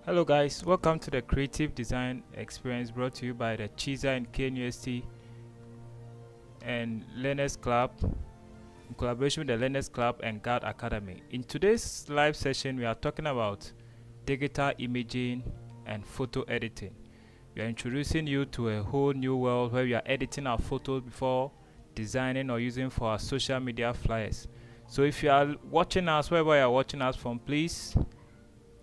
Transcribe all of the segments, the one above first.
Hello guys, welcome to the Creative Design Experience brought to you by the Chisa and KNUST and Learners Club in collaboration with the Learners Club and Guard Academy. In today's live session, we are talking about digital imaging and photo editing. We are introducing you to a whole new world where we are editing our photos before designing or using for our social media flyers. So if you are watching us, wherever you are watching us from, please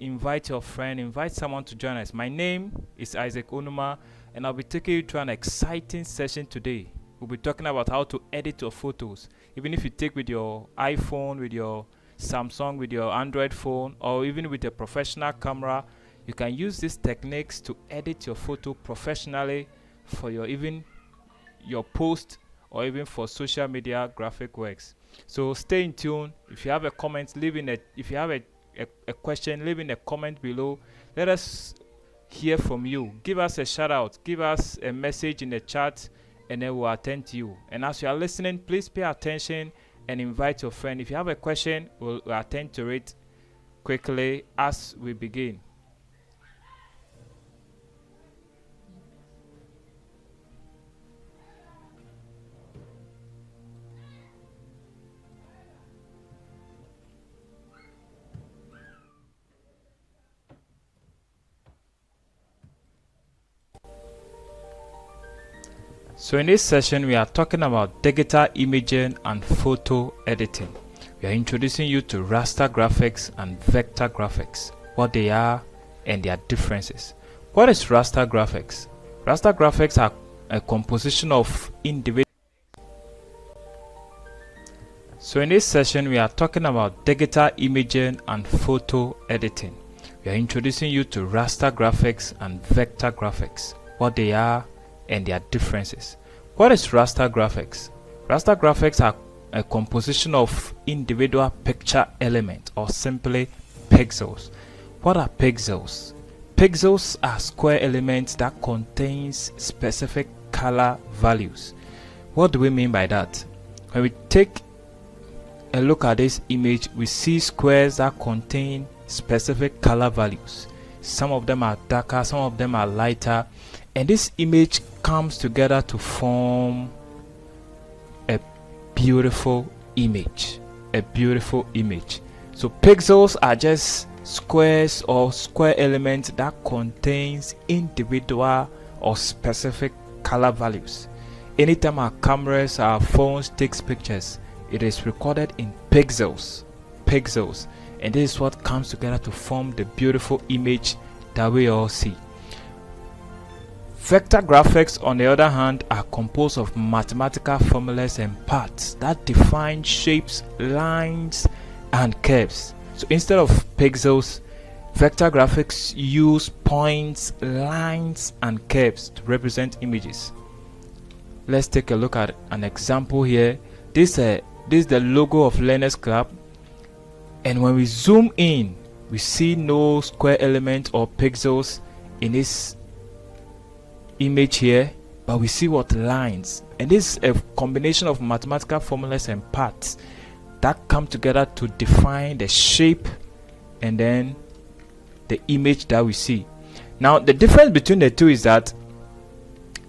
invite your friend, invite someone to join us. My name is Isaac Onuma, and I'll be taking you to an exciting session today. We'll be talking about how to edit your photos. Even if you take with your iPhone, with your Samsung, with your Android phone, or even with a professional camera, you can use these techniques to edit your photo professionally for your post or even for social media graphic works. So stay in tune. If you have a comment, if you have a question, leave in a comment below. Let us hear from you. Give us a shout out, give us a message in the chat, and then we'll attend to you. And as you are listening, please pay attention and invite your friend. If you have a question, we'll attend to it quickly as we begin. So in this session, we are talking about digital imaging and photo editing. We are introducing you to raster graphics and vector graphics, what they are and their differences. What is raster graphics? Raster graphics are a composition of individual. So in this session, we are talking about digital imaging and photo editing. We are introducing you to raster graphics and vector graphics, what they are and their differences. What is raster graphics? Raster graphics are a composition of individual picture elements, or simply pixels. What are pixels? Pixels are square elements that contains specific color values. What do we mean by that? When we take a look at this image, we see squares that contain specific color values. Some of them are darker, some of them are lighter, and this image comes together to form a beautiful image. So pixels are just squares or square elements that contains individual or specific color values. Anytime our cameras, our phones takes pictures, it is recorded in pixels, and this is what comes together to form the beautiful image that we all see. Vector graphics, on the other hand, are composed of mathematical formulas and parts that define shapes, lines, and curves. So instead of pixels, vector graphics use points, lines, and curves to represent images. Let's take a look at an example here. This is the logo of Learners Club, and when we zoom in, we see no square element or pixels in this image here, but we see what lines, and this is a combination of mathematical formulas and parts that come together to define the shape and then the image that we see. Now the difference between the two is that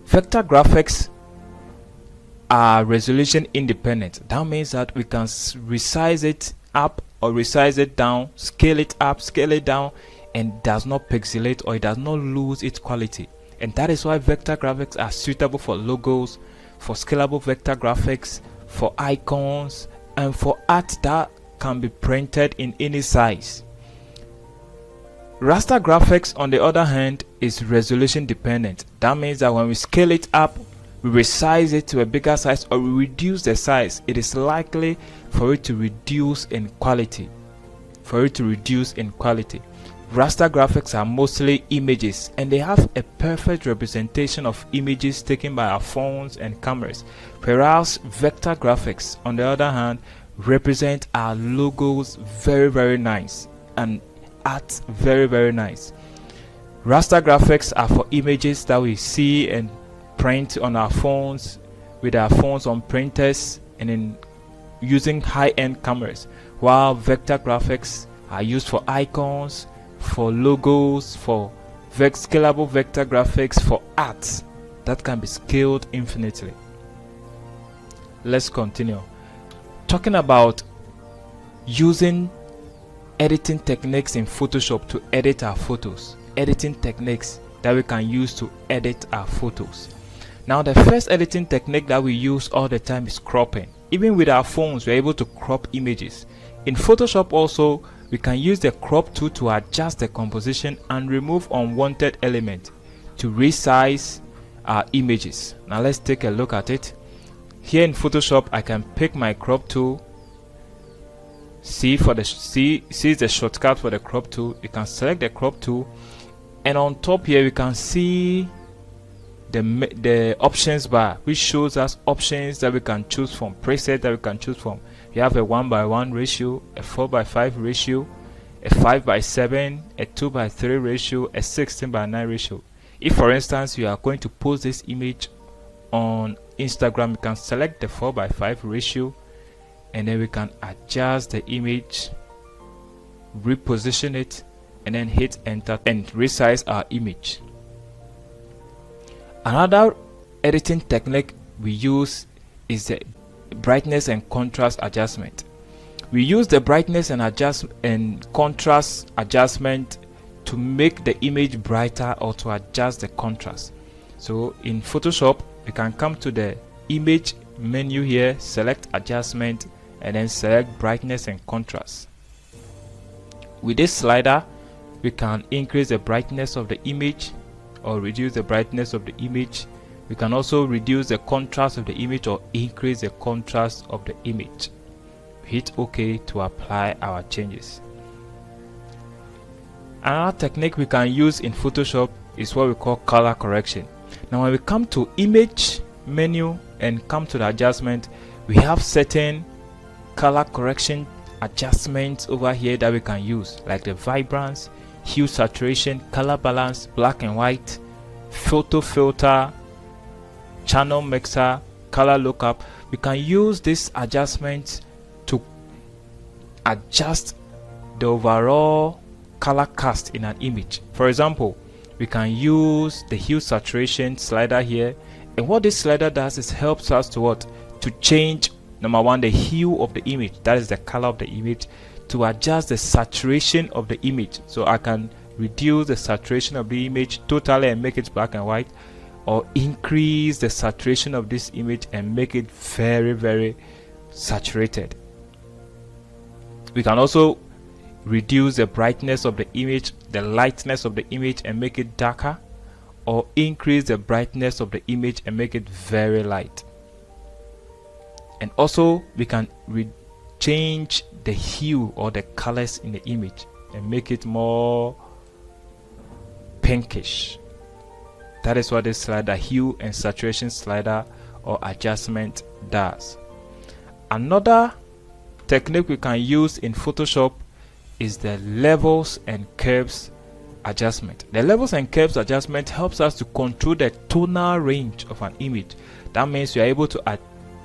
vector graphics are resolution independent. That means that we can resize it up or resize it down, scale it up, scale it down, and does not pixelate, or it does not lose its quality. And that is why vector graphics are suitable for logos, for scalable vector graphics, for icons, and for art that can be printed in any size. Raster graphics, on the other hand, is resolution dependent. That means that when we scale it up, we resize it to a bigger size, or we reduce the size, it is likely for it to reduce in quality. Raster graphics are mostly images, and they have a perfect representation of images taken by our phones and cameras, whereas vector graphics, on the other hand, represent our logos very nice, and art very nice. Raster graphics are for images that we see and print on our phones, with our phones on printers, and in using high-end cameras, while vector graphics are used for icons, for logos, for scalable vector graphics, for art that can be scaled infinitely. Let's continue talking about using editing techniques in Photoshop to edit our photos. Editing techniques that we can use to edit our photos. Now, the first editing technique that we use all the time is cropping. Even with our phones, we're able to crop images. In Photoshop also, we can use the crop tool to adjust the composition and remove unwanted elements to resize our images. Now let's take a look at it. Here in Photoshop, I can pick my crop tool. C is the shortcut for the crop tool. You can select the crop tool, and on top here we can see the options bar, which shows us options that we can choose from, presets that we can choose from. We have a 1:1 ratio, a 4:5 ratio, a 5:7, a 2:3 ratio, a 16:9 ratio. If for instance you are going to post this image on Instagram, you can select the 4:5 ratio, and then we can adjust the image, reposition it, and then hit enter and resize our image. Another editing technique we use is the brightness and contrast adjustment. We use the brightness and contrast adjustment to make the image brighter or to adjust the contrast. So in Photoshop, we can come to the image menu here, select adjustment, and then select brightness and contrast. With this slider, we can increase the brightness of the image or reduce the brightness of the image. We can also reduce the contrast of the image or increase the contrast of the image. Hit OK to apply our changes. Another technique we can use in Photoshop is what we call color correction. Now when we come to image menu and come to the adjustment, we have certain color correction adjustments over here that we can use, like the vibrance, hue, saturation, color balance, black and white, photo filter, channel mixer, color lookup. We can use these adjustments to adjust the overall color cast in an image. For example, we can use the hue saturation slider here, and what this slider does is helps us to change, number one, the hue of the image, that is the color of the image, to adjust the saturation of the image. So I can reduce the saturation of the image totally and make it black and white, or increase the saturation of this image and make it very, very saturated. We can also reduce the brightness of the image, the lightness of the image, and make it darker, or increase the brightness of the image and make it very light. And also we can change the hue or the colors in the image and make it more pinkish. That is what this slider, hue and saturation slider or adjustment, does. Another technique we can use in Photoshop is the levels and curves adjustment. The levels and curves adjustment helps us to control the tonal range of an image. That means we are able to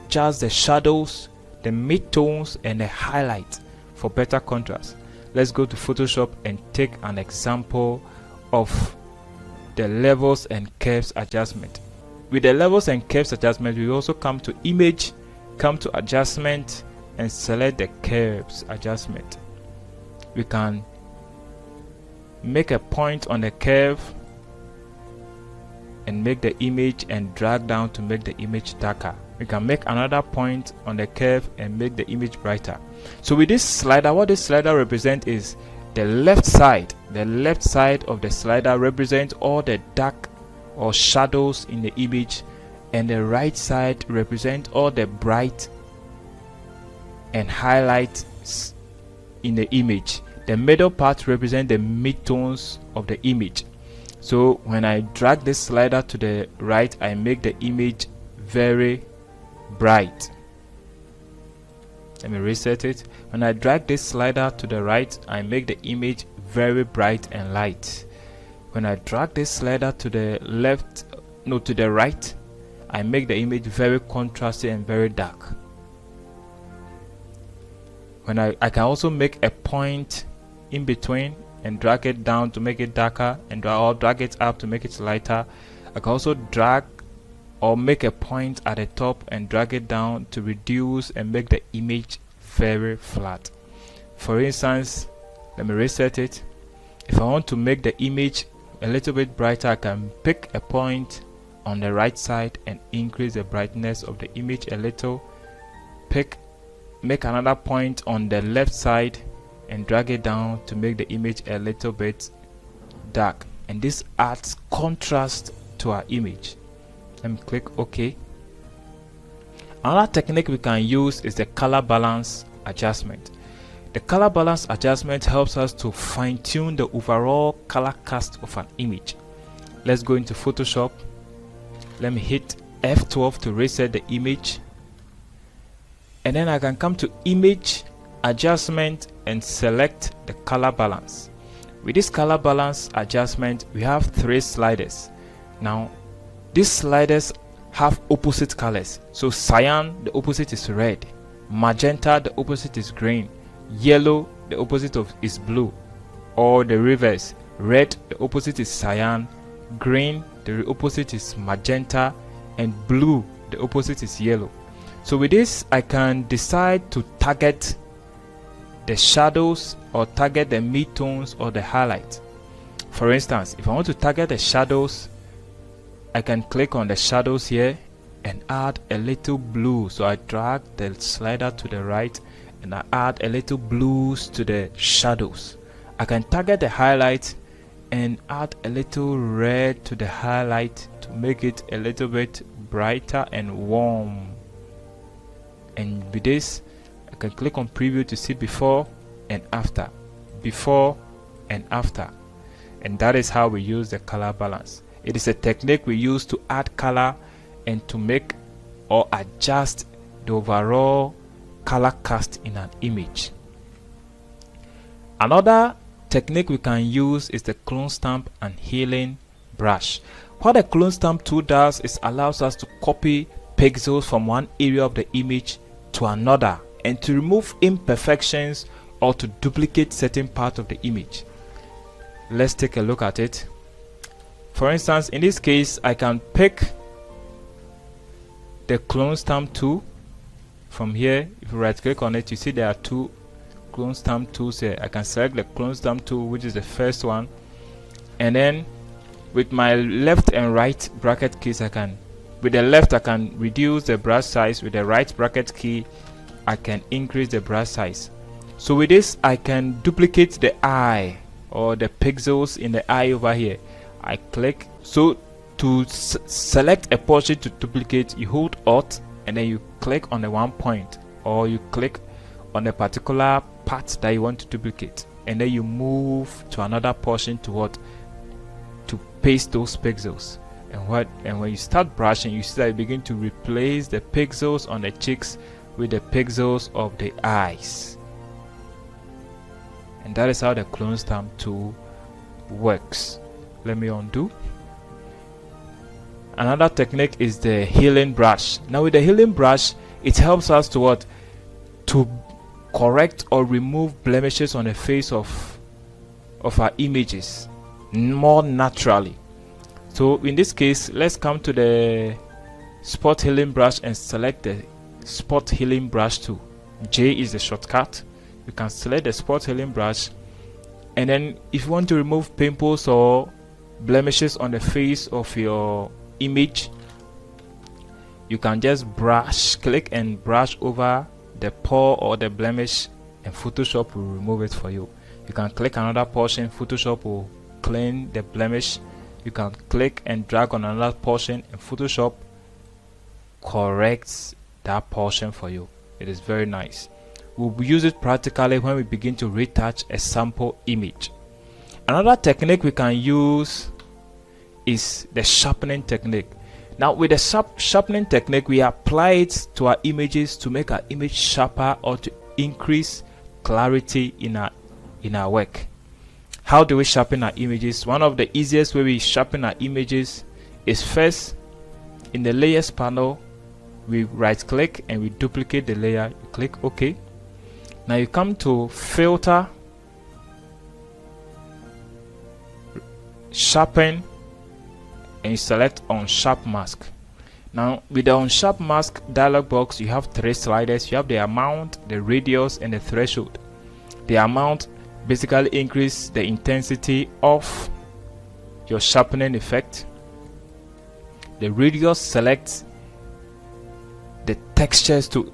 adjust the shadows, the midtones, and the highlights for better contrast. Let's go to Photoshop and take an example of the levels and curves adjustment. With the levels and curves adjustment, we also come to image, come to adjustment, and select the curves adjustment. We can make a point on the curve and make the image and drag down to make the image darker. We can make another point on the curve and make the image brighter. So with this slider, what this slider represents is the left side. The left side of the slider represents all the dark or shadows in the image, and the right side represents all the bright and highlights in the image. The middle part represents the midtones of the image. So when I drag this slider to the right, I make the image very bright. Let me reset it. When I drag this slider to the right, I make the image very bright and light. When I drag this slider to the to the right, I make the image very contrasty and very dark. When I can also make a point in between and drag it down to make it darker, and drag it up to make it lighter. I can also drag or make a point at the top and drag it down to reduce and make the image very flat. For instance, let me reset it. If I want to make the image a little bit brighter, I can pick a point on the right side and increase the brightness of the image a little. Make another point on the left side and drag it down to make the image a little bit dark, and this adds contrast to our image. Let me click OK. Another technique we can use is the color balance adjustment. The color balance adjustment helps us to fine-tune the overall color cast of an image. Let's go into Photoshop. Let me hit F12 to reset the image, and then I can come to Image Adjustment and select the color balance. With this color balance adjustment, we have 3 sliders. Now these sliders have opposite colors. So cyan, the opposite is red; magenta, the opposite is green; yellow, the opposite of is blue, or the reverse. Red, the opposite is cyan; green, the opposite is magenta; and blue, the opposite is yellow. So with this, I can decide to target the shadows or target the midtones or the highlight. For instance, if I want to target the shadows, I can click on the shadows here and add a little blue. So I drag the slider to the right and I add a little blues to the shadows. I can target the highlight and add a little red to the highlight to make it a little bit brighter and warm. And with this, I can click on preview to see before and after, and that is how we use the color balance. It is a technique we use to add color and to make or adjust the overall color cast in an image. Another technique we can use is the clone stamp and healing brush. What the clone stamp tool does is allows us to copy pixels from one area of the image to another and to remove imperfections or to duplicate certain part of the image. Let's take a look at it. For instance, in this case, I can pick the clone stamp tool from here. If you right click on it, you see there are 2 clone stamp tools here. I can select the clone stamp tool, which is the first one, and then with my left and right bracket keys, with the left I can reduce the brush size, with the right bracket key I can increase the brush size. So with this, I can duplicate the eye or the pixels in the eye over here. I click. So to select a portion to duplicate, you hold Alt and then you click on the one point, or you click on a particular part that you want to duplicate, and then you move to another portion to paste those pixels. And when you start brushing, you see that you begin to replace the pixels on the cheeks with the pixels of the eyes. And that is how the clone stamp tool works. Let me undo. Another technique is the healing brush. Now with the healing brush, it helps us to correct or remove blemishes on the face of our images more naturally. So in this case, let's come to the spot healing brush and select the spot healing brush tool. J is the shortcut. You can select the spot healing brush, and then if you want to remove pimples or blemishes on the face of your image, you can just click and brush over the pore or the blemish, and Photoshop will remove it for you. You can click another portion, Photoshop will clean the blemish. You can click and drag on another portion and Photoshop corrects that portion for you. It is very nice. We'll use it practically when we begin to retouch a sample image. Another technique we can use is the sharpening technique. Now with the sharpening technique, we apply it to our images to make our image sharper or to increase clarity in our work. How do we sharpen our images? One of the easiest way we sharpen our images is first in the layers panel, we right click and we duplicate the layer. You click OK. Now you come to filter sharpen, and you select on sharp mask. Now with the on sharp mask dialog box, you have 3 sliders. You have the amount, the radius, and the threshold. The amount basically increases the intensity of your sharpening effect. The radius selects the textures to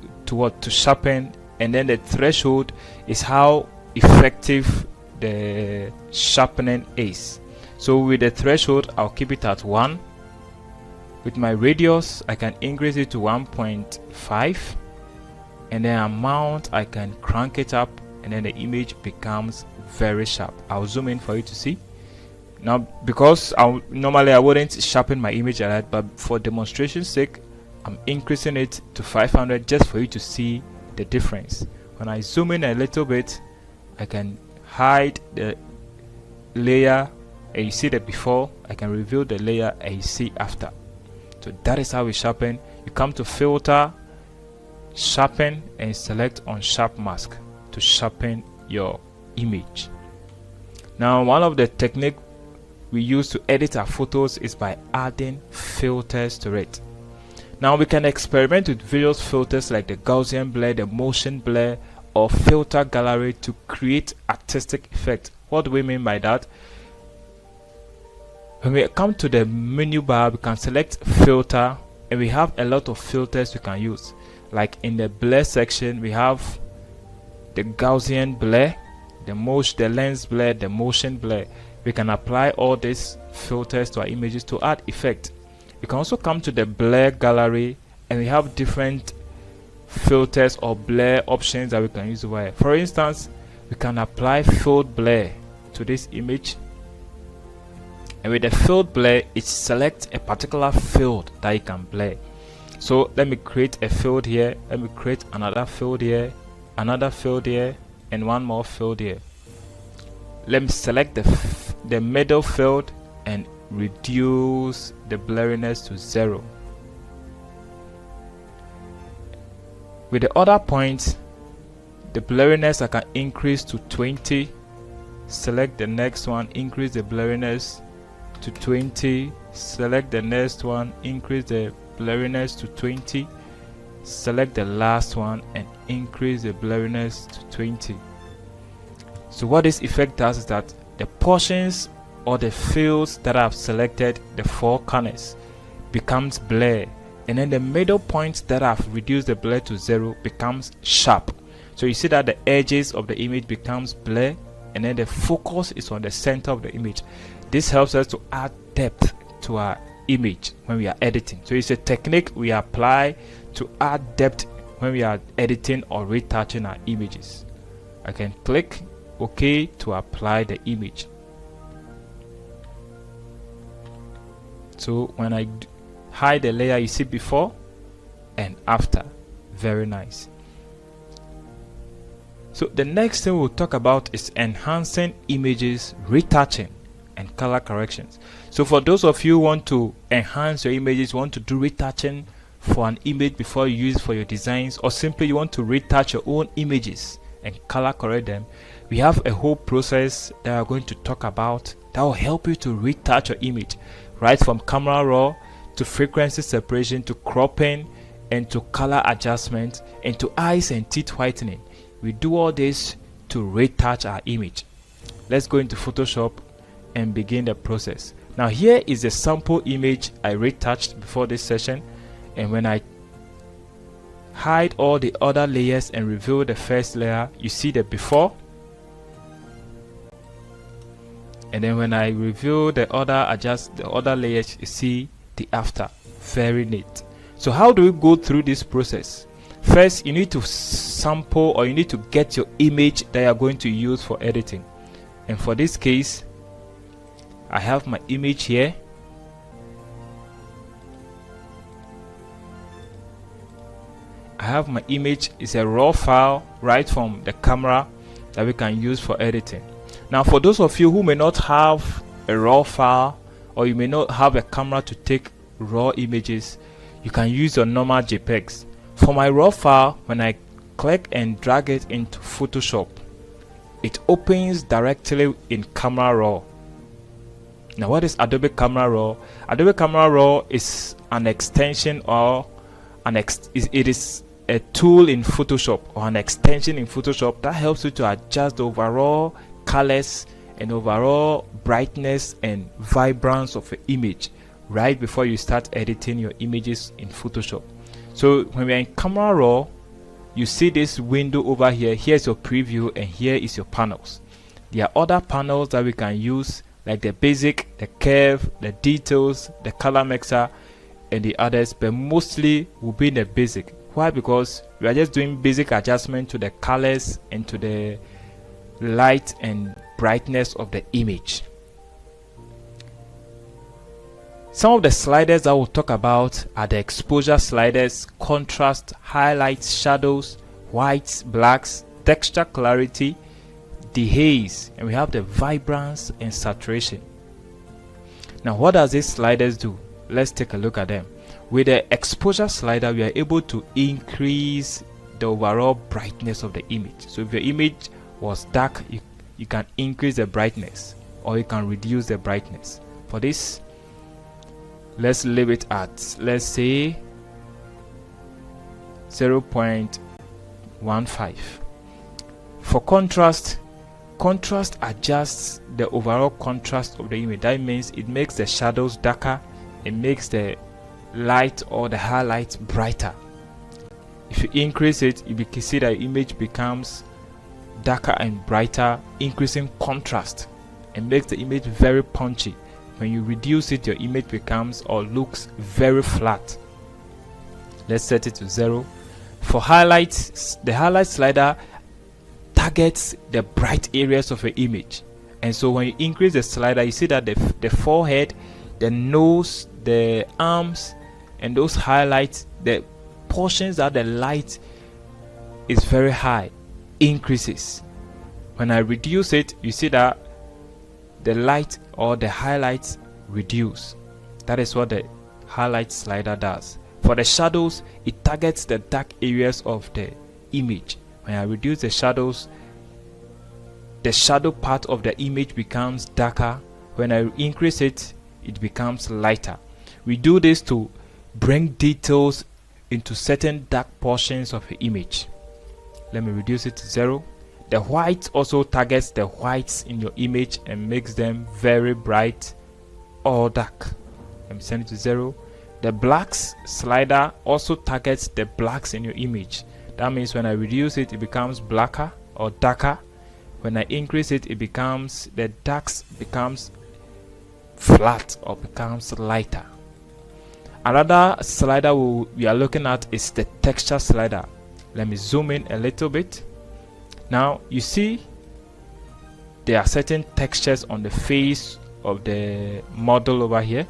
sharpen, and then the threshold is how effective the sharpening is. So with the threshold, I'll keep it at 1. With my radius, I can increase it to 1.5, and then amount, I can crank it up, and then the image becomes very sharp. I'll zoom in for you to see. Now, because normally I wouldn't sharpen my image like that, but for demonstration's sake, I'm increasing it to 500 just for you to see the difference. When I zoom in a little bit, I can hide the layer and you see the before. I can reveal the layer and you see after. So that is how we sharpen. You come to filter, sharpen, and select on sharp mask to sharpen your image. Now, one of the techniques we use to edit our photos is by adding filters to it. Now we can experiment with various filters like the Gaussian blur, the motion blur, or filter gallery to create artistic effect. What do we mean by that? When we come to the menu bar, we can select filter, and we have a lot of filters we can use. Like in the blur section, we have the Gaussian blur, the lens blur, the motion blur. We can apply all these filters to our images to add effect. You can also come to the blur gallery, and we have different filters or blur options that we can use over here. For instance, we can apply field blur to this image, and with the field blur, it selects a particular field that you can blur. So let me create a field here, let me create another field here, another field here, and one more field here. Let me select the middle field and reduce the blurriness to 0. With the other points, the blurriness I can increase to 20. Select the next one, increase the blurriness to 20. Select the next one, increase the blurriness to 20. Select the last one and increase the blurriness to 20. So what this effect does is that the portions or the fields that I've selected, the 4 corners, becomes blur, and then the middle points that I've reduced the blur to 0 becomes sharp. So you see that the edges of the image becomes blur, and then the focus is on the center of the image. This helps us to add depth to our image when we are editing. So it's a technique we apply to add depth when we are editing or retouching our images. I can click OK to apply the image. So when I hide the layer, you see before and after. Very nice. So the next thing we'll talk about is enhancing images, retouching, and color corrections. So for those of you who want to enhance your images, want to do retouching for an image before you use it for your designs, or simply you want to retouch your own images and color correct them, we have a whole process that we're going to talk about that will help you to retouch your image, right from camera raw to frequency separation to cropping and to color adjustment and to eyes and teeth whitening. We do all this to retouch our image. Let's go into Photoshop and begin the process. Now here is the sample image I retouched before this session, and when I hide all the other layers and reveal the first layer, you see the before, and then when I reveal the other, adjust the other layers, you see the after. Very neat. So how do we go through this process? First, you need to sample, or you need to get your image that you are going to use for editing. And for this case, I have my image here. I have my image. It's a raw file right from the camera that we can use for editing. Now for those of you who may not have a raw file, or you may not have a camera to take raw images, you can use your normal JPEGs. For my raw file, when I click and drag it into Photoshop, it opens directly in camera raw. Now, what is Adobe Camera Raw? Adobe Camera Raw is an extension or it is a tool in Photoshop or an extension in Photoshop that helps you to adjust the overall colors and overall brightness and vibrance of an image right before you start editing your images in Photoshop. So when we are in Camera Raw, you see this window over here. Here's your preview and here is your panels. There are other panels that we can use, like the basic, the curve, the details, the color mixer, and the others, but mostly will be in the basic. Why? Because we are just doing basic adjustment to the colors and to the light and brightness of the image. Some of the sliders that we'll talk about are the exposure sliders, contrast, highlights, shadows, whites, blacks, texture, clarity, dehaze, and we have the vibrance and saturation. Now, what does these sliders do? Let's take a look at them. With the exposure slider, we are able to increase the overall brightness of the image. So if your image was dark, you can increase the brightness, or you can reduce the brightness. For this, let's leave it at, let's say, 0.15. For contrast adjusts the overall contrast of the image. That means it makes the shadows darker, it makes the light or the highlights brighter. If you increase it, you can see that the image becomes darker and brighter, increasing contrast and makes the image very punchy. When you reduce it, your image becomes or looks very flat. Let's set it to 0. For highlights, the highlight slider targets the bright areas of an image, and so when you increase the slider, you see that the forehead, the nose, the arms, and those highlights, the portions that the light is very high, increases. When I reduce it, you see that the light or the highlights reduce. That is what the highlight slider does. For the shadows, it targets the dark areas of the image. When I reduce the shadows, the shadow part of the image becomes darker. When I increase it, it becomes lighter. We do this to bring details into certain dark portions of the image. Let me reduce it to 0. The white also targets the whites in your image and makes them very bright or dark. Let me send it to 0. The blacks slider also targets the blacks in your image. That means when I reduce it, it becomes blacker or darker. When I increase it, the darks becomes flat or becomes lighter. Another slider we are looking at is the texture slider. Let me zoom in a little bit. Now you see there are certain textures on the face of the model over here.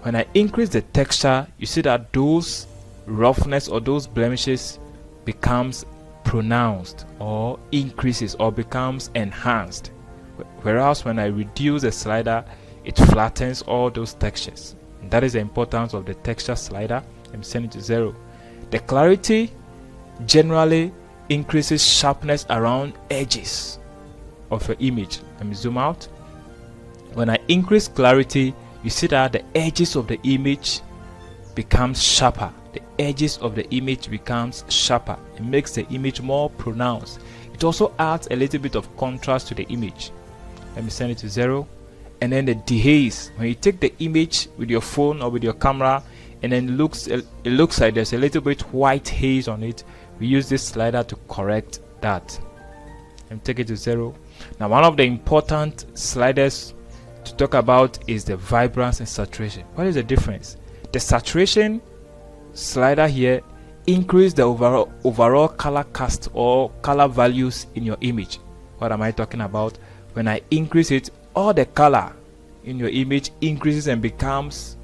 When I increase the texture, you see that those roughness or those blemishes becomes pronounced or increases or becomes enhanced, whereas when I reduce the slider, it flattens all those textures. And that is the importance of the texture slider. I'm setting it to 0. The clarity generally increases sharpness around edges of your image. Let me zoom out. When I increase clarity, you see that the edges of the image becomes sharper. The edges of the image becomes sharper. It makes the image more pronounced. It also adds a little bit of contrast to the image. Let me send it to 0. And then the dehaze. When you take the image with your phone or with your camera, and then it looks like there's a little bit white haze on it, we use this slider to correct that. And take it to 0. Now, one of the important sliders to talk about is the vibrance and saturation. What is the difference? The saturation slider here increase the overall color cast or color values in your image. What am I talking about? When I increase it, all the color in your image increases and becomes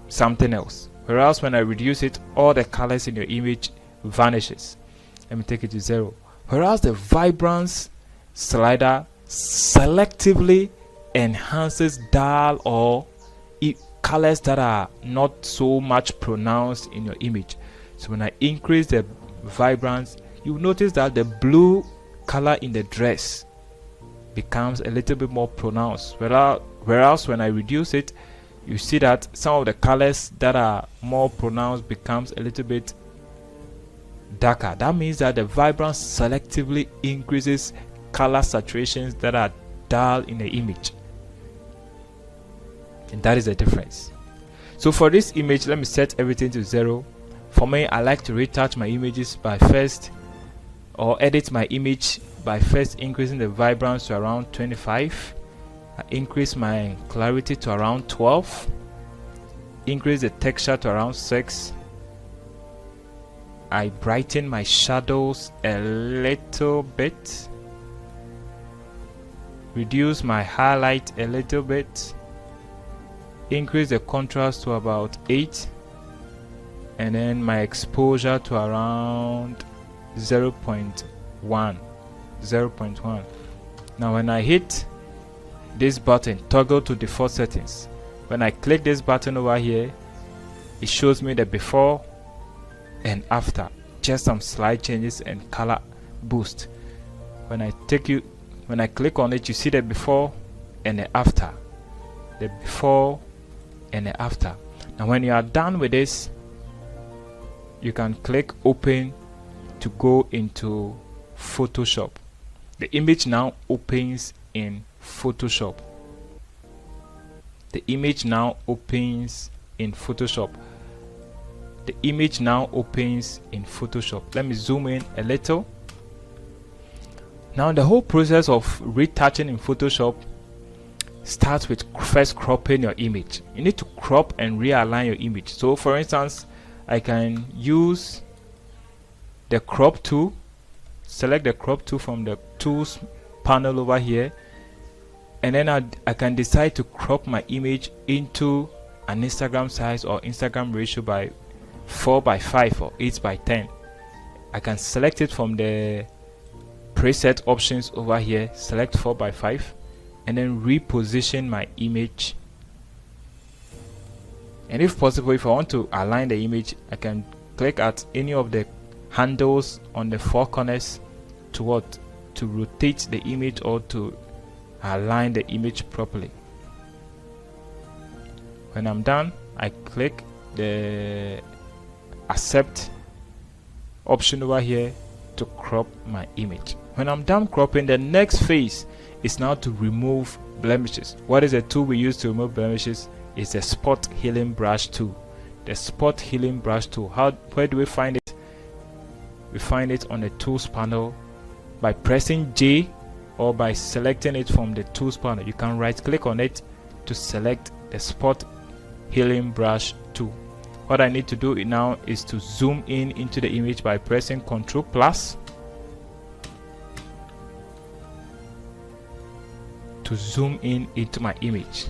something else, whereas when I reduce it, all the colors in your image vanishes. Let me take it to 0. Whereas the vibrance slider selectively enhances dull or colors that are not so much pronounced in your image. So when I increase the vibrance, you notice that the blue color in the dress becomes a little bit more pronounced, whereas when I reduce it, you see that some of the colors that are more pronounced becomes a little bit darker. That means that the vibrance selectively increases color saturations that are dull in the image, and that is the difference. So for this image, let me set everything to 0. For me, I like to retouch my images by first, or edit my image by first increasing the vibrance to around 25. I increase my clarity to around 12, increase the texture to around 6. I brighten my shadows a little bit, reduce my highlight a little bit, increase the contrast to about 8, and then my exposure to around 0.1. Now when I hit this button, toggle to default settings, when I click this button over here, it shows me the before and after, just some slight changes and color boost. When I click on it, you see the before and the after, the before and the after. Now when you are done with this, you can click open to go into Photoshop. The image now opens in Photoshop. The image now opens in Photoshop. The image now opens in Photoshop. Let me zoom in a little. Now the whole process of retouching in Photoshop starts with first cropping your image. You need to crop and realign your image. So for instance, I can use the crop tool, select the crop tool from the tools panel over here, and then I can decide to crop my image into an Instagram size or Instagram ratio by 4:5 or 8:10. I can select it from the preset options over here, select 4:5, and then reposition my image. And if possible, if I want to align the image, I can click at any of the handles on the four corners to rotate the image or to align the image properly. When I'm done, I click the accept option over here to crop my image. When I'm done cropping, the next phase is now to remove blemishes. What is the tool we use to remove blemishes? It's the spot healing brush tool. The spot healing brush tool. Where do we find it? We find it on the tools panel by pressing J or by selecting it from the tools panel. You can right click on it to select the spot healing brush tool. What I need to do now is to zoom in into the image by pressing Ctrl+ to zoom in into my image.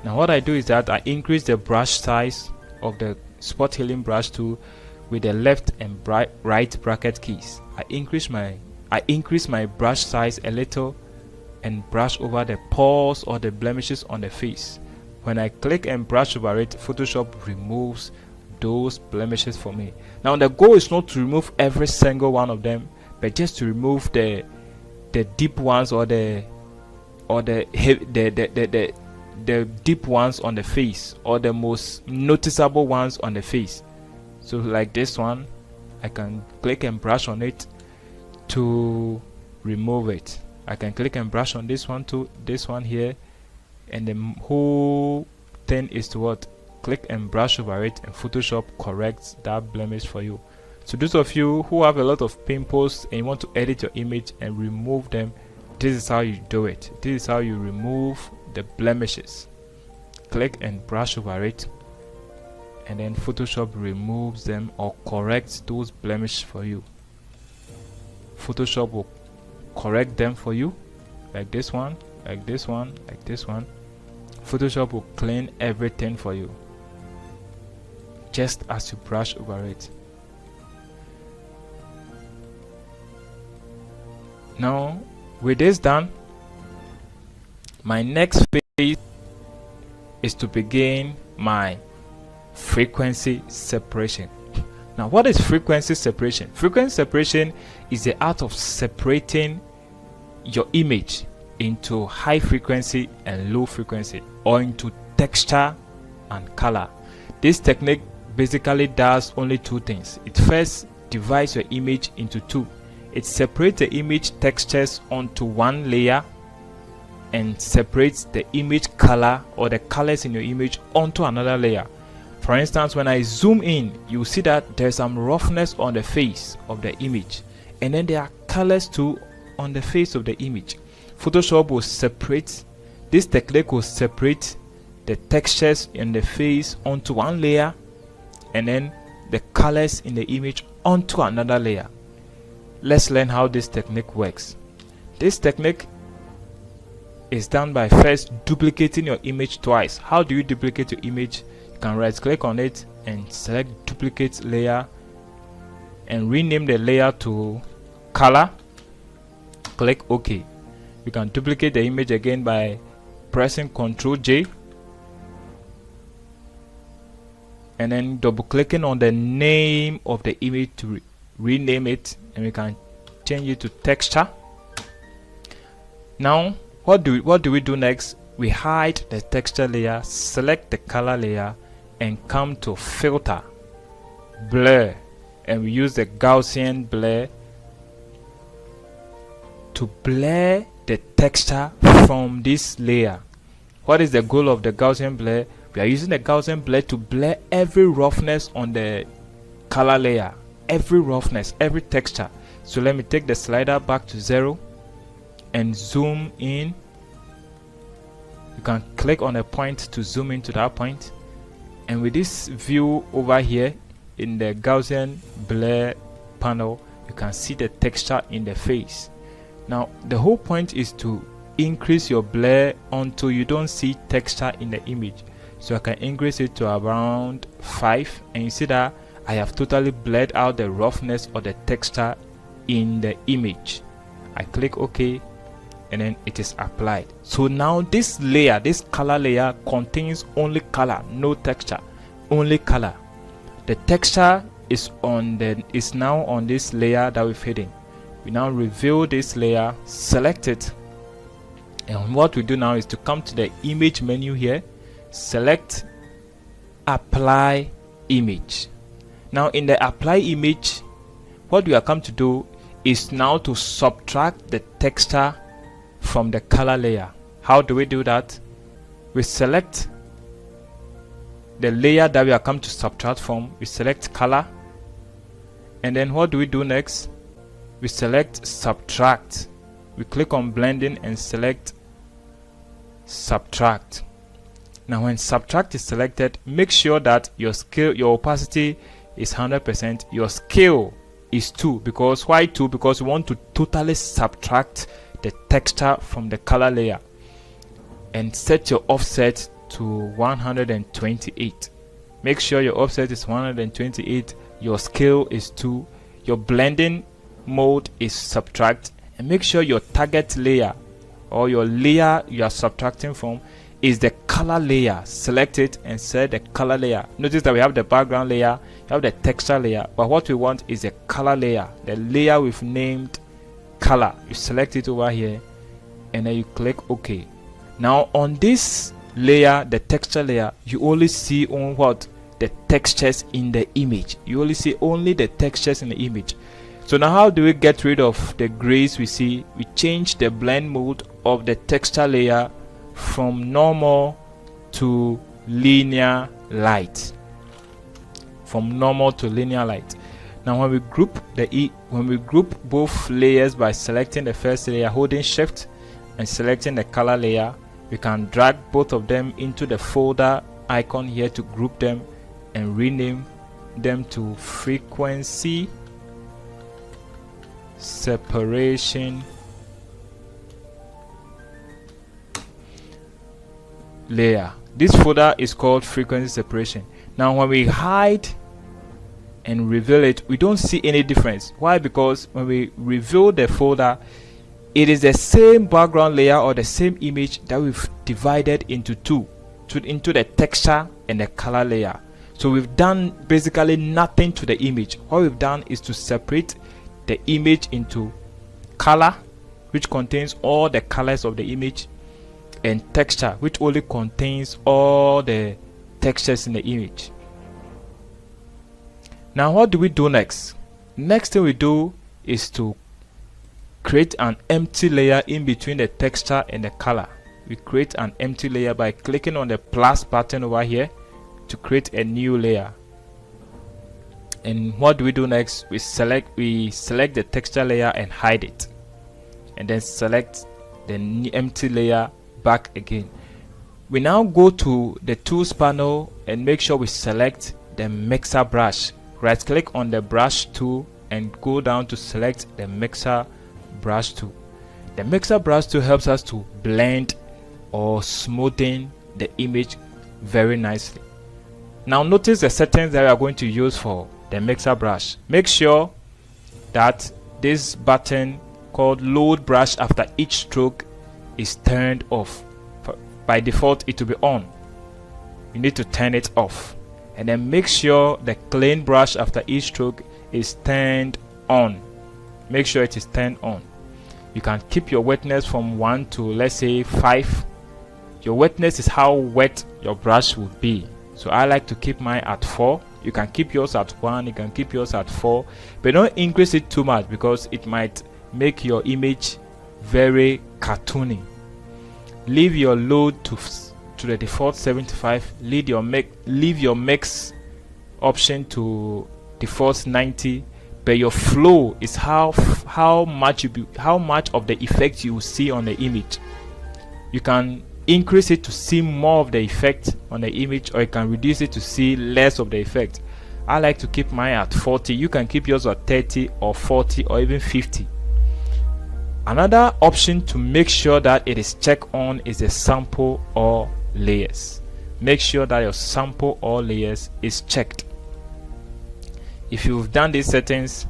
Now what I do is that I increase the brush size of the spot healing brush tool with the left and right bracket keys. I increase my brush size a little and brush over the pores or the blemishes on the face. When I click and brush over it, Photoshop removes those blemishes for me. Now the goal is not to remove every single one of them, but just to remove the deep ones or the deep ones on the face, or the most noticeable ones on the face. So like this one, I can click and brush on it to remove it. I can click and brush on this one too, this one here, and the whole thing is to click and brush over it, and Photoshop corrects that blemish for you. So those of you who have a lot of pimples and you want to edit your image and remove them, this is how you do it. This is how you remove the blemishes. Click and brush over it, and then Photoshop removes them or corrects those blemishes for you. Photoshop will correct them for you, like this one, like this one, like this one. Photoshop will clean everything for you, just as you brush over it. Now with this done, my next phase is to begin my frequency separation. Now what is frequency separation? Frequency separation is the art of separating your image into high frequency and low frequency, or into texture and color. This technique basically does only two things. It first divides your image into two. It separates the image textures onto one layer and separates the image color or the colors in your image onto another layer. For instance, when I zoom in, you see that there's some roughness on the face of the image, and then there are colors too on the face of the image. Photoshop will separate, this technique will separate the textures in the face onto one layer, and then the colors in the image onto another layer. Let's learn how this technique works. This technique is done by first duplicating your image twice. How do you duplicate your image? You can right click on it and select duplicate layer and rename the layer to color. Click OK. You can duplicate the image again by pressing Ctrl J and then double clicking on the name of the image to rename it, and we can change it to texture. Now what do we do next? We hide the texture layer, select the color layer, and come to filter, blur, and we use the Gaussian blur to blur the texture from this layer. What is the goal of the Gaussian blur? We are using the Gaussian blur to blur every roughness on the color layer, every roughness, every texture. So let me take the slider back to 0 and zoom in. You can click on a point to zoom into that point, and with this view over here in the Gaussian blur panel, you can see the texture in the face. Now the whole point is to increase your blur until you don't see texture in the image. So I can increase it to around 5, and you see that I have totally blurred out the roughness or the texture in the image. I click OK, and then it is applied. So now this layer, this color layer, contains only color, no texture, only color. The texture is now on this layer that we've hidden. We now reveal this layer, select it, and what we do now is to come to the image menu here, select apply image. Now in the apply image, what we are come to do is now to subtract the texture from the color layer. How do we do that? We select the layer that we are come to subtract from, we select color, and then what do we do next? We select subtract. We click on blending and select subtract. Now when subtract is selected, make sure that your scale, your opacity is 100%, your scale is 2. Because why 2? Because we want to totally subtract the texture from the color layer, and set your offset to 128. Make sure your offset is 128, your scale is 2, your blending mode is subtract, and make sure your target layer or your layer you are subtracting from is the color layer. Select it and set the color layer. Notice that we have the background layer, we have the texture layer, but what we want is the color layer, the layer we've named color. You select it over here and then you click OK. Now on this layer, the texture layer, you only see on what? The textures in the image. You only see only the textures in the image. So now how do we get rid of the grays we see? We change the blend mode of the texture layer from normal to linear light. From normal to linear light. Now when we group both layers by selecting the first layer, holding shift and selecting the color layer, we can drag both of them into the folder icon here to group them and rename them to frequency separation layer. This folder is called frequency separation. Now when we hide and reveal it, we don't see any difference. Why? Because when we reveal the folder, it is the same background layer or the same image that we've divided into two, into the texture and the color layer. So we've done basically nothing to the image. What we've done is to separate the image into color which contains all the colors of the image, and texture, which only contains all the textures in the image. Now what do we do next? Next thing we do is to create an empty layer in between the texture and the color. We create an empty layer by clicking on the plus button over here to create a new layer. And what do we do next? We select the texture layer and hide it, and then select the empty layer back again. We now go to the tools panel and make sure we select the mixer brush. Right click on the brush tool and go down to select the mixer brush tool. The mixer brush tool helps us to blend or smoothen the image very nicely. Now notice the settings that we are going to use for the mixer brush. Make sure that this button called load brush after each stroke is turned off. By default it will be on. You need to turn it off, and then make sure the clean brush after each stroke is turned on. Make sure it is turned on. You can keep your wetness from 1 to, let's say, 5. Your wetness is how wet your brush will be, so I like to keep mine at 4. You can keep yours at 1, you can keep yours at 4, but don't increase it too much because it might make your image very cartoony. Leave your load to the default 75. Leave your mix option to default 90, but your flow is how much of the effect you will see on the image. You can increase it to see more of the effect on the image, or you can reduce it to see less of the effect. I like to keep mine at 40. You can keep yours at 30 or 40 or even 50. Another option to make sure that it is checked on is the sample or layers. Make sure that your sample or layers is checked. If you've done these settings,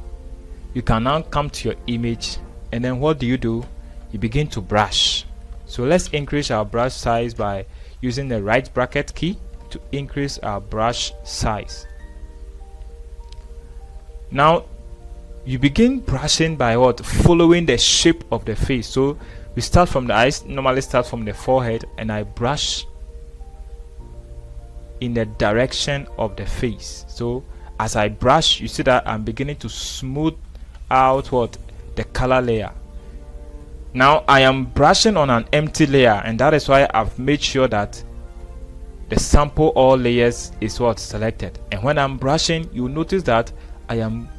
you can now come to your image, and then what do? You begin to brush. So let's increase our brush size by using the right bracket key to increase our brush size. Now you begin brushing by what? Following the shape of the face. So we start from the eyes, normally start from the forehead, and I brush in the direction of the face. So as I brush, you see that I'm beginning to smooth out what? The color layer. Now I am brushing on an empty layer, and that is why I've made sure that the sample all layers is what? Selected. And when I'm brushing, you notice that I am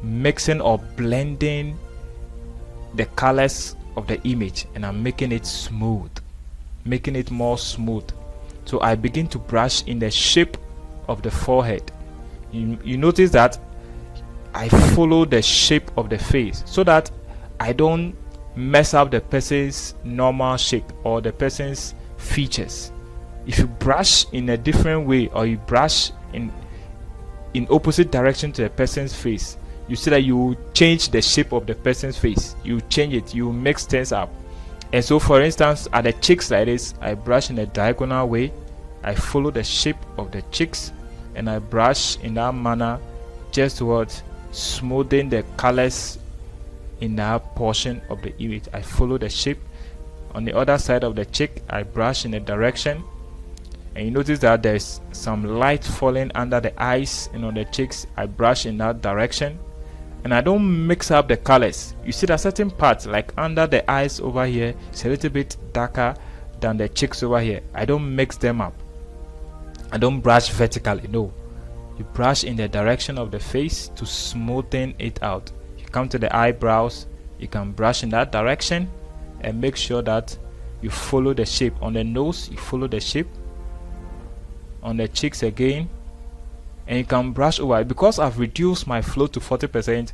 mixing or blending the colors of the image, and I'm making it smooth, making it more smooth. So I begin to brush in the shape of the forehead. You notice that I follow the shape of the face so that I don't mess up the person's normal shape or the person's features. If you brush in a different way, or you brush in opposite direction to the person's face, you see that you change the shape of the person's face. You change it, you mix things up. And so for instance, at the cheeks like this, I brush in a diagonal way. I follow the shape of the cheeks, and I brush in that manner, just towards smoothing the colors in that portion of the image. I follow the shape. On the other side of the cheek, I brush in a direction, and you notice that there's some light falling under the eyes and on the cheeks. I brush in that direction, and I don't mix up the colors. You see that certain parts, like under the eyes over here, is a little bit darker than the cheeks over here. I don't mix them up. I don't brush vertically, no. You brush in the direction of the face to smoothen it out. You come to the eyebrows, you can brush in that direction and make sure that you follow the shape. On the nose, you follow the shape. On the cheeks again, and you can brush over. Because I've reduced my flow to 40%,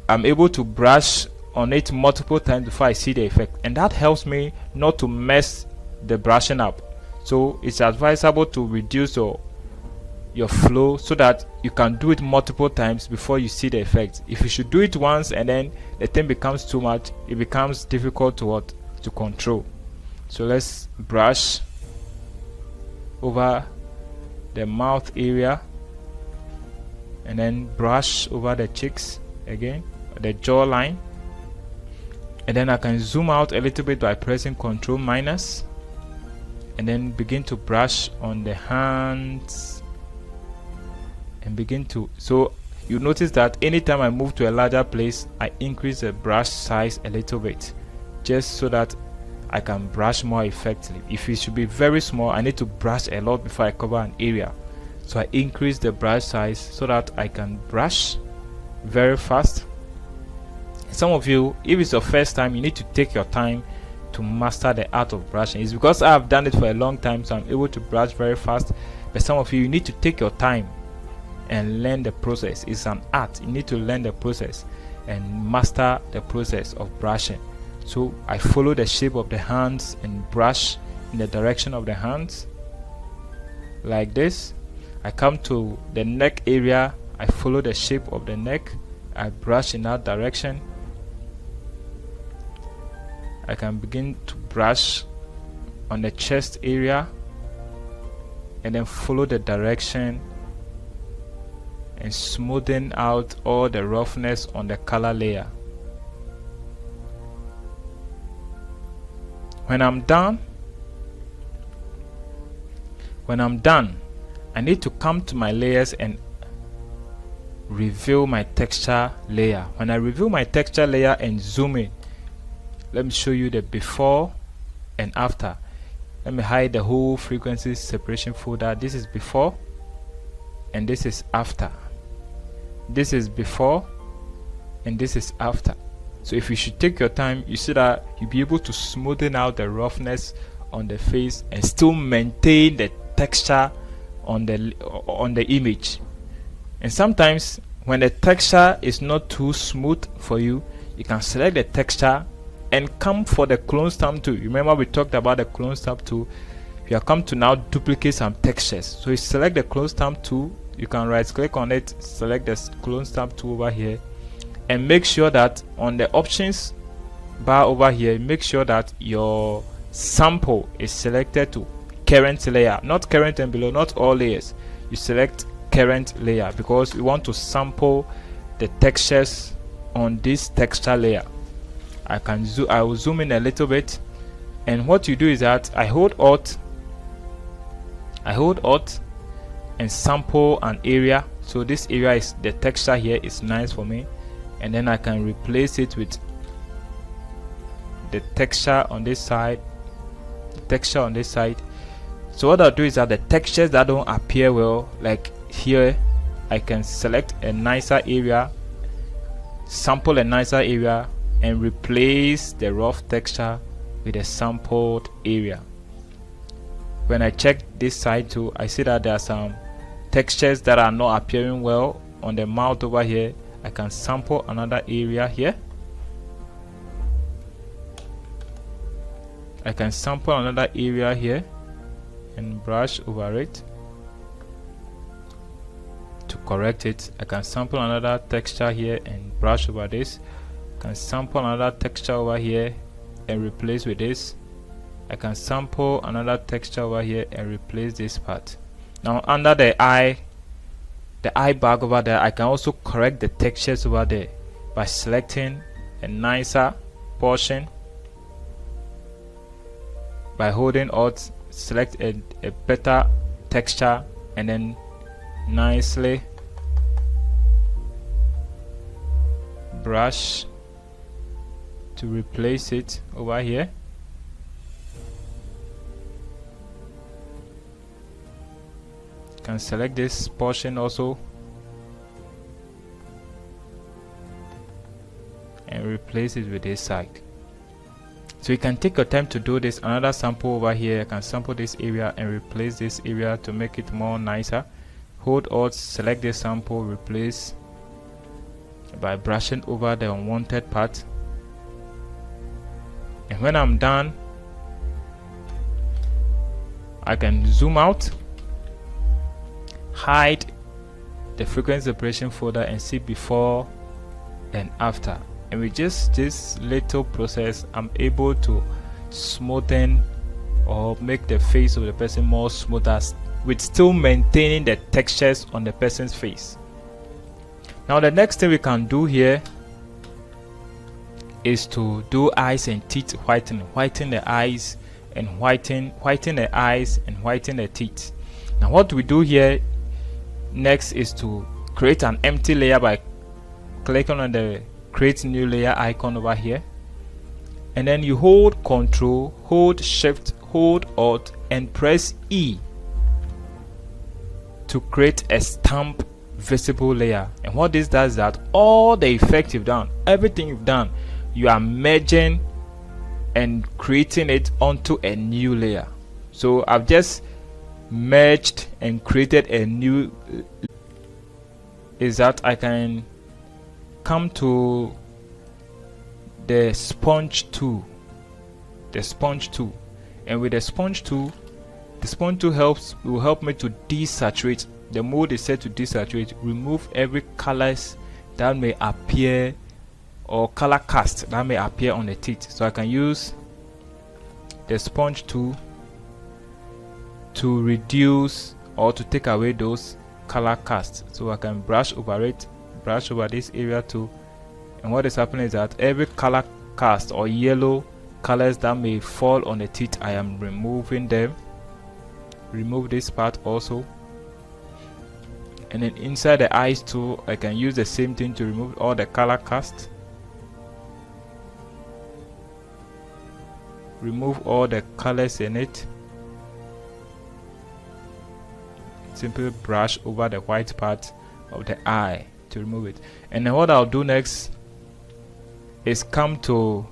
I'm able to brush on it multiple times before I see the effect, and that helps me not to mess the brushing up. So it's advisable to reduce your flow so that you can do it multiple times before you see the effect. If you should do it once and then the thing becomes too much, it becomes difficult to control. So let's brush over the mouth area, and then brush over the cheeks again, the jawline, And then I can zoom out a little bit by pressing Ctrl minus, and then begin to brush on the hands and begin to, so you notice that anytime I move to a larger place, I increase the brush size a little bit, just so that I can brush more effectively. If it should be very small, I need to brush a lot before I cover an area. So I increase the brush size so that I can brush very fast. Some of you, if it's your first time, you need to take your time to master the art of brushing. It's because I have done it for a long time, so I'm able to brush very fast. But some of you, you need to take your time and learn the process. It's an art. You need to learn the process and master the process of brushing. So I follow the shape of the hands and brush in the direction of the hands like this. I come to the neck area, I follow the shape of the neck, I brush in that direction. I can begin to brush on the chest area and then follow the direction and smoothen out all the roughness on the color layer. When I'm done, I need to come to my layers and reveal my texture layer. When I reveal my texture layer and zoom in, let me show you the before and after. Let me hide the whole frequency separation folder. This is before and this is after. This is before and this is after. So if you should take your time, you see that you'll be able to smoothen out the roughness on the face and still maintain the texture on the image. And sometimes when the texture is not too smooth for you, you can select the texture and come for the clone stamp tool. Remember we talked about the clone stamp tool. You have come to now duplicate some textures. So you select the clone stamp tool, you can right click on it, select the clone stamp tool over here, and make sure that on the options bar over here, make sure that your sample is selected to current layer, not current and below, not all layers. You select current layer because we want to sample the textures on this texture layer. I will zoom in a little bit, and what you do is that I hold Alt and sample an area. So this area is the texture here is nice for me, and then I can replace it with the texture on this side, So what I'll do is that the textures that don't appear well, like here, I can select a nicer area, sample a nicer area, and replace the rough texture with a sampled area. When I check this side too, I see that there are some textures that are not appearing well on the mouth over here. I can sample another area here. I can sample another area here and brush over it to correct it. I can sample another texture here and brush over this. I can sample another texture over here and replace with this. I can sample another texture over here and replace this part. Now under the eye bag over there, I can also correct the textures over there by selecting a nicer portion. By holding Alt, select a better texture and then nicely brush to replace it over here. Can select this portion also and replace it with this side. So you can take your time to do this. Another sample over here, I can sample this area and replace this area to make it more nicer. Hold Alt, select this sample, replace by brushing over the unwanted part. And when I'm done, I can zoom out, hide the frequency separation folder and see before and after. And with just this little process, I'm able to smoothen or make the face of the person more smoother with still maintaining the textures on the person's face. Now the next thing we can do here is to do eyes and teeth whitening. Whiten the eyes and whiten the eyes and whiten the teeth. Now what we do here next is to create an empty layer by clicking on the create new layer icon over here, and then you hold Ctrl, hold Shift, hold Alt and press E to create a stamp visible layer. And what this does is that all the effect you've done, everything you've done, you are merging and creating it onto a new layer. So I've just merged and created a new is that I can come to the sponge tool, and with the sponge tool will help me to desaturate. The mode is set to desaturate, remove every colors that may appear or color cast that may appear on the teeth. So I can use the sponge tool to reduce or to take away those color casts. So I can brush over this area too, and what is happening is that every color cast or yellow colors that may fall on the teeth, I am removing them. Remove this part also, and then inside the eyes too, I can use the same thing to remove all the color cast. Remove all the colors in it. Simply brush over the white part of the eye to remove it. And then what I'll do next is come to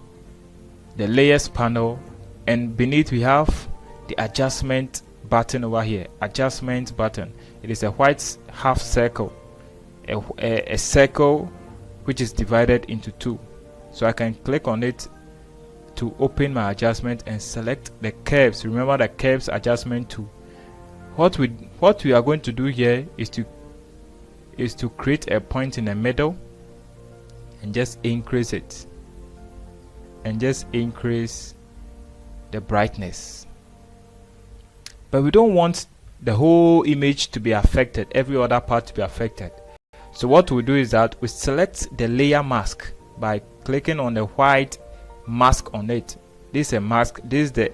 the layers panel, and beneath we have the adjustment button over here. Adjustment button. It is a white half circle, a circle which is divided into two. So I can click on it to open my adjustment and select the curves. Remember the curves adjustment tool. What we are going to do here is to create a point in the middle and just increase it, and just increase the brightness. But we don't want the whole image to be affected, every other part to be affected. So what we do is that we select the layer mask by clicking on the white mask on it. This is a mask, this is the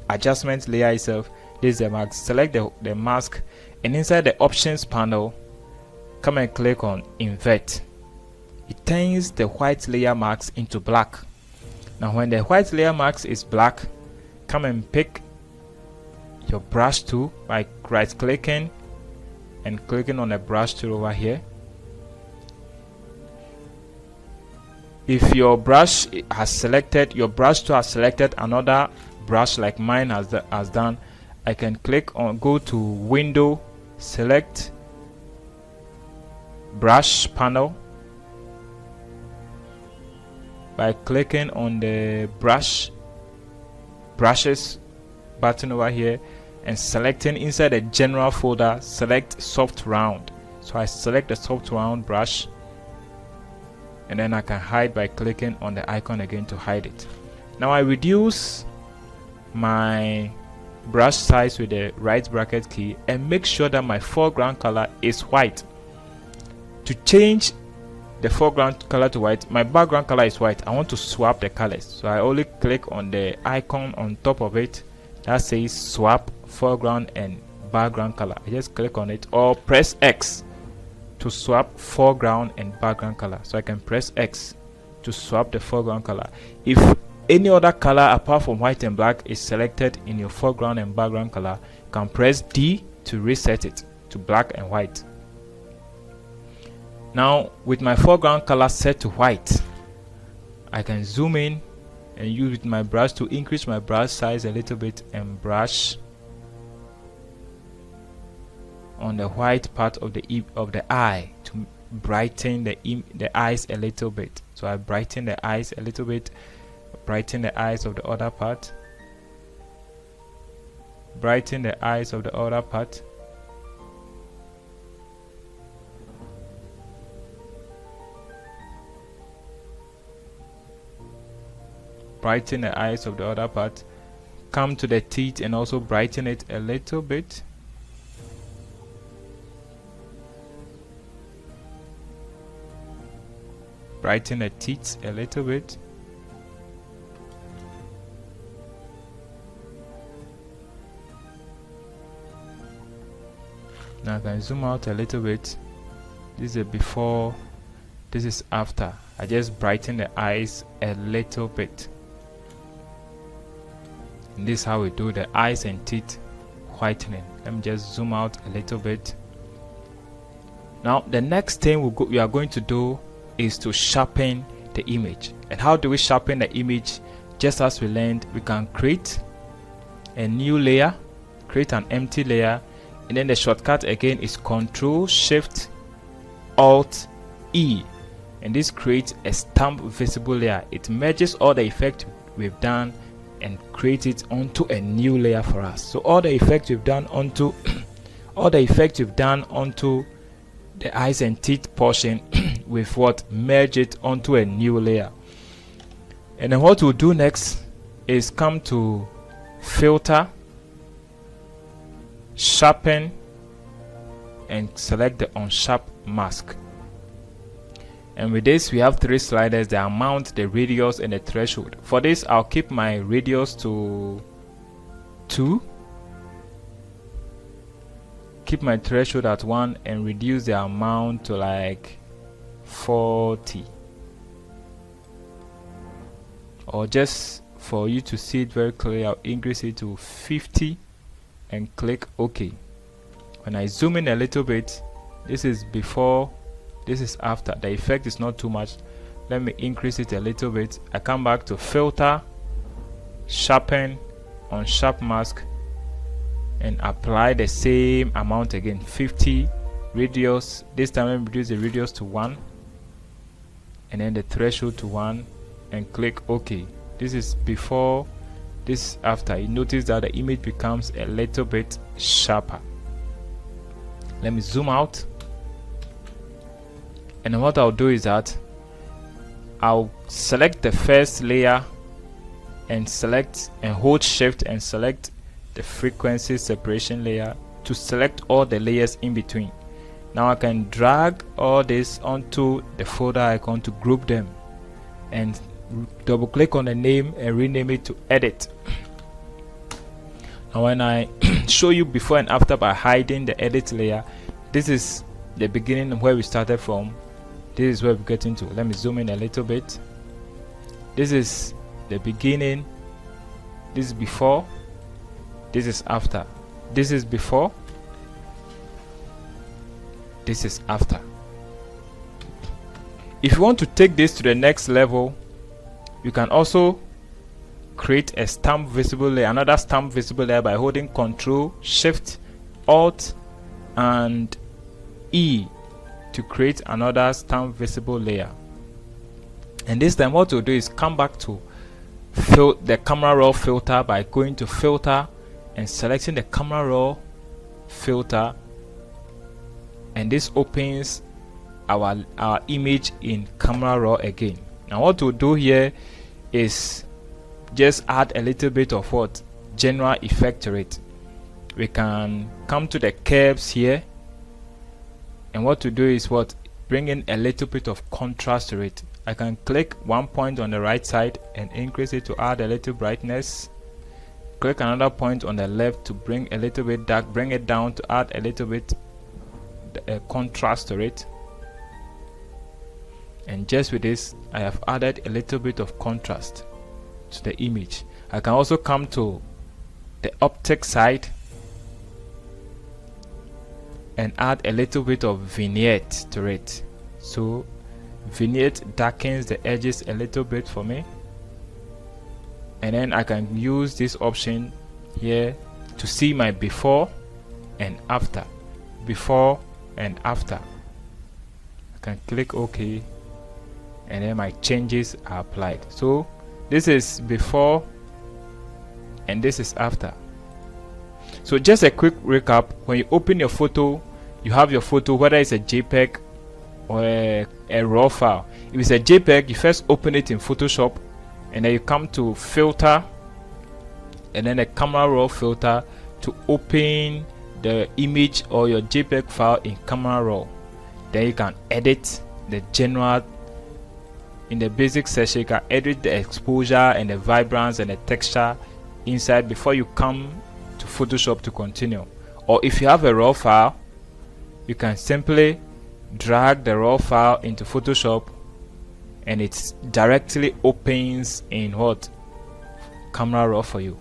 adjustment layer itself. This is the mask. Select the mask, and inside the options panel, come and click on invert. It turns the white layer mask into black. Now when the white layer mask is black, come and pick your brush tool by right clicking and clicking on the brush tool over here. If your brush tool has selected another brush like mine has done, I can go to window, select brush panel by clicking on the brushes button over here, and selecting inside the general folder, select soft round. So I select the soft round brush, and then I can hide by clicking on the icon again to hide it. Now I reduce my brush size with the right bracket key and make sure that my foreground color is white. To change the foreground color to white, my background color is white. I want to swap the colors, so I only click on the icon on top of it that says swap foreground and background color. I just click on it, or press X to swap foreground and background color. So I can press X to swap the foreground color. If any other color apart from white and black is selected in your foreground and background color, you can press D to reset it to black and white. Now with my foreground color set to white, I can zoom in and use my brush to increase my brush size a little bit and brush on the white part of the eye to brighten the eyes a little bit. So I brighten the eyes a little bit, brighten the eyes of the other part, brighten the eyes of the other part. Brighten the eyes of the other part. Come to the teeth and also brighten it a little bit. Brighten the teeth a little bit. Now I can zoom out a little bit. This is a before, this is after. I just brighten the eyes a little bit. And this is how we do the eyes and teeth whitening. Let me just zoom out a little bit. Now the next thing we are going to do is to sharpen the image. And how do we sharpen the image? Just as we learned, we can create a new layer, create an empty layer, and then the shortcut again is Control Shift Alt E, and this creates a stamp visible layer. It merges all the effect we've done and create it onto a new layer for us. So all the effect we've done onto the eyes and teeth portion with what merge it onto a new layer. And then what we'll do next is come to Filter, Sharpen, and select the Unsharp Mask. And with this we have three sliders: the amount, the radius, and the threshold. For this I'll keep my radius to 2, keep my threshold at 1, and reduce the amount to like 40, or just for you to see it very clearly, I'll increase it to 50 and click OK. When I zoom in a little bit, this is before, this is after. The effect is not too much. Let me increase it a little bit. I come back to Filter, Sharpen, Unsharp Mask, and apply the same amount again, 50 radius. This time let me reduce the radius to 1, and then the threshold to 1, and click OK. This is before, this is after. You notice that the image becomes a little bit sharper. Let me zoom out, and then what I'll do is that I'll select the first layer and select and hold Shift and select the frequency separation layer to select all the layers in between. Now I can drag all this onto the folder icon to group them, and double click on the name and rename it to Edit. Now when I show you before and after by hiding the edit layer, this is the beginning where we started from. This is where we're getting to. Let me zoom in a little bit. This is the beginning, this is before, this is after, this is before, this is after. If you want to take this to the next level, you can also create a stamp visible layer, another stamp visible layer, by holding Control, Shift, Alt, and E to create another stamp visible layer. And this time what we'll do is come back to the camera raw filter by going to Filter and selecting the camera raw filter, and this opens our image in camera raw again. Now what we'll do here is just add a little bit of what general effect to it. We can come to the curves here, and what to do is what bring in a little bit of contrast to it. I can click one point on the right side and increase it to add a little brightness. Click another point on the left to bring a little bit dark, bring it down to add a little bit contrast to it. And just with this I have added a little bit of contrast to the image. I can also come to the optic side and add a little bit of vignette to it. So vignette darkens the edges a little bit for me, and then I can use this option here to see my before and after, before and after. I can click OK, and then my changes are applied. So this is before and this is after. So just a quick recap: when you open your photo, you have your photo, whether it's a JPEG or a raw file. If it's a JPEG, you first open it in Photoshop, and then you come to Filter and then the camera raw filter to open the image or your JPEG file in camera raw. Then you can edit the general. In the basic section, you can edit the exposure and the vibrance and the texture inside before you come to Photoshop to continue. Or if you have a raw file, you can simply drag the raw file into Photoshop and it directly opens in what? Camera Raw for you.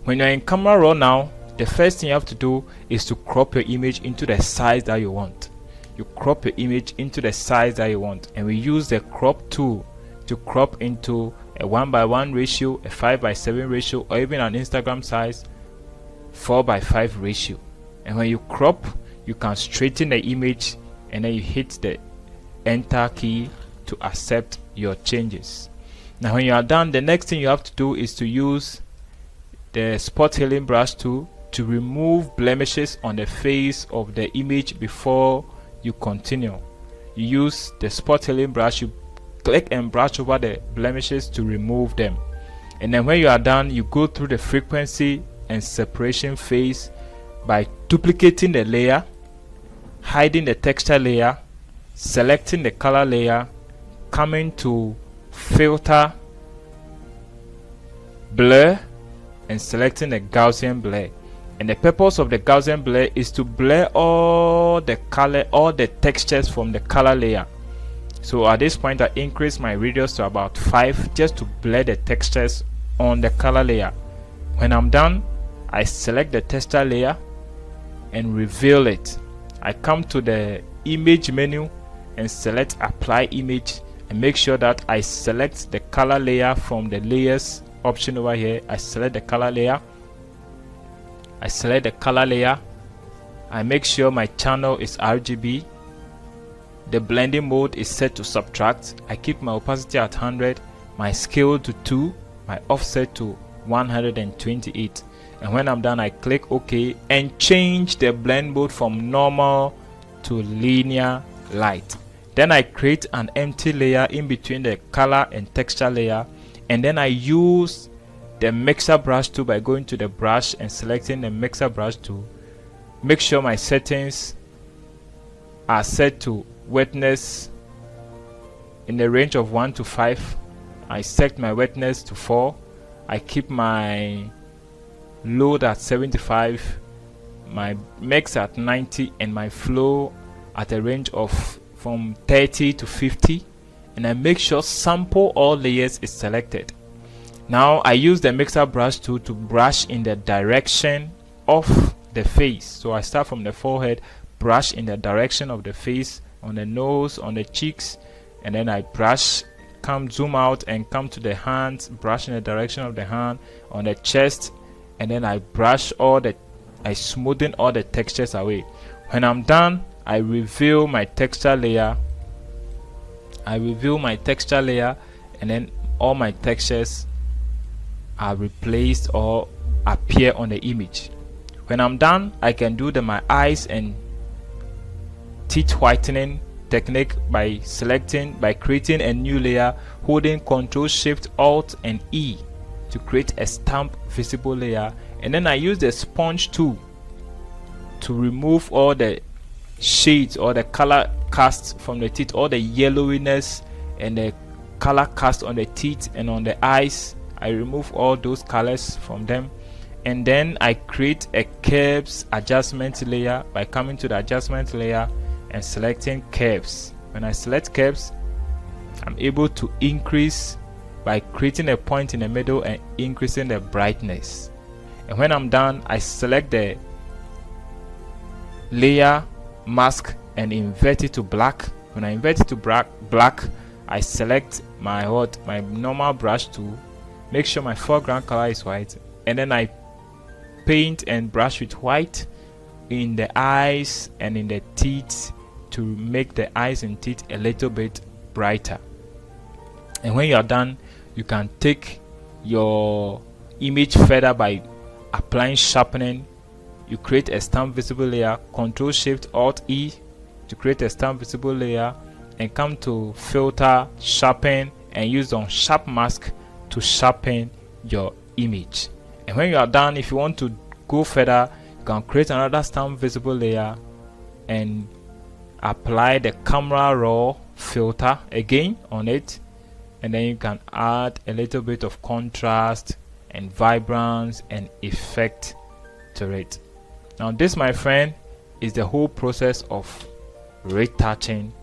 When you're in Camera Raw now, the first thing you have to do is to crop your image into the size that you want. You crop your image into the size that you want, and we use the crop tool to crop into a 1:1 ratio, a 5:7 ratio, or even an Instagram size 4:5 ratio. And when you crop, you can straighten the image and then you hit the enter key to accept your changes. Now when you are done, the next thing you have to do is to use the spot healing brush tool to remove blemishes on the face of the image before you continue. You use the spot healing brush, you click and brush over the blemishes to remove them. And then when you are done, you go through the frequency and separation phase by duplicating the layer, hiding the texture layer, selecting the color layer, coming to filter, blur, and selecting the Gaussian blur. And the purpose of the Gaussian blur is to blur all the color, all the textures from the color layer. So at this point I increase my radius to about 5 just to blur the textures on the color layer. When I'm done, I select the texture layer and reveal it. I come to the image menu and select apply image and make sure that I select the color layer from the layers option over here. I select the color layer. I select the color layer. I make sure my channel is RGB. The blending mode is set to subtract. I keep my opacity at 100, my scale to 2, my offset to 128. And when I'm done, I click OK and change the blend mode from normal to linear light. Then I create an empty layer in between the color and texture layer, and then I use the mixer brush tool by going to the brush and selecting the mixer brush tool. Make sure my settings are set to wetness in the range of 1 to 5. I set my wetness to 4. I keep my load at 75, my mix at 90, and my flow at a range of from 30 to 50, and I make sure sample all layers is selected. Now I use the mixer brush tool to brush in the direction of the face. So I start from the forehead, brush in the direction of the face, on the nose, on the cheeks, and then I brush, zoom out and come to the hands, brush in the direction of the hand, on the chest, and then I smoothen all the textures away. When I'm done, I reveal my texture layer. And then all my textures are replaced or appear on the image. When I'm done, I can do my eyes and teeth whitening technique by creating a new layer, holding Ctrl Shift Alt and E to create a stamp visible layer. And then I use the sponge tool to remove all the shades or the color cast from the teeth, all the yellowiness and the color cast on the teeth and on the eyes. I remove all those colors from them, and then I create a curves adjustment layer by coming to the adjustment layer and selecting curves. When I select curves, I'm able to increase by creating a point in the middle and increasing the brightness. And when I'm done, I select the layer mask and invert it to black. When I invert it to black, I select my normal brush tool, make sure my foreground color is white, and then I paint and brush with white in the eyes and in the teeth to make the eyes and teeth a little bit brighter. And when you are done, you can take your image further by applying sharpening. You create a stamp visible layer, Ctrl Shift Alt E to create a stamp visible layer, and come to filter, sharpen, and use on sharp mask to sharpen your image. And when you are done, if you want to go further, you can create another stamp visible layer and apply the camera raw filter again on it, and then you can add a little bit of contrast and vibrance and effect to it. Now this, my friend, is the whole process of retouching.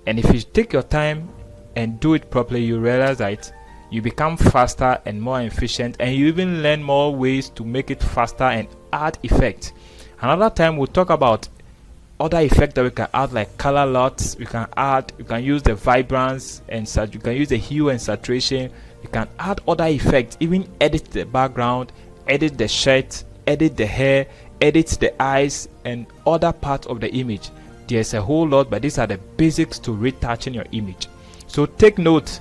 And if you take your time and do it properly, you realize that you become faster and more efficient, and you even learn more ways to make it faster and add effect. Another time we'll talk about other effects that we can add, like color lots. You can use the vibrance, and you can use the hue and saturation. You can add other effects, even edit the background, edit the shirt, edit the hair, edit the eyes, and other parts of the image. There's a whole lot, but these are the basics to retouching your image. So take note,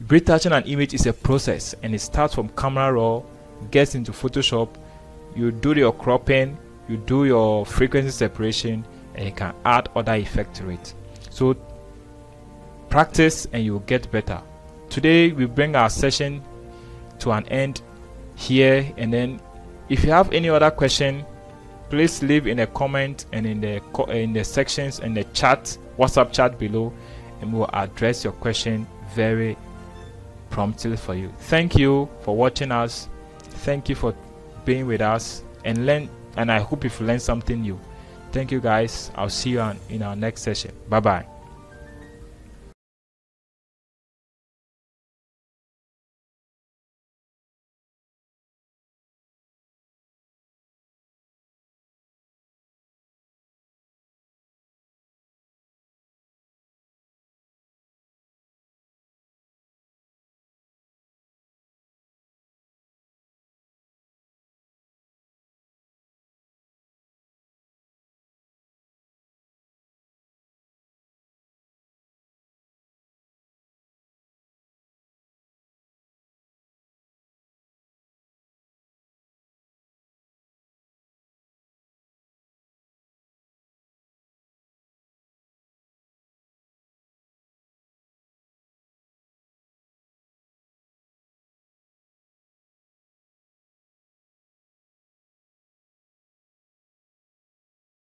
retouching an image is a process, and it starts from camera raw, gets into Photoshop, you do your cropping, you do your frequency separation, and you can add other effects to it. So practice and you'll get better. Today we bring our session to an end here, and then if you have any other question, please leave in a comment and in the sections in the chat, WhatsApp chat below, and we'll address your question very promptly for you. Thank you for watching us. Thank you for being with us, and I hope you've learned something new. Thank you guys. I'll see you in our next session. Bye bye.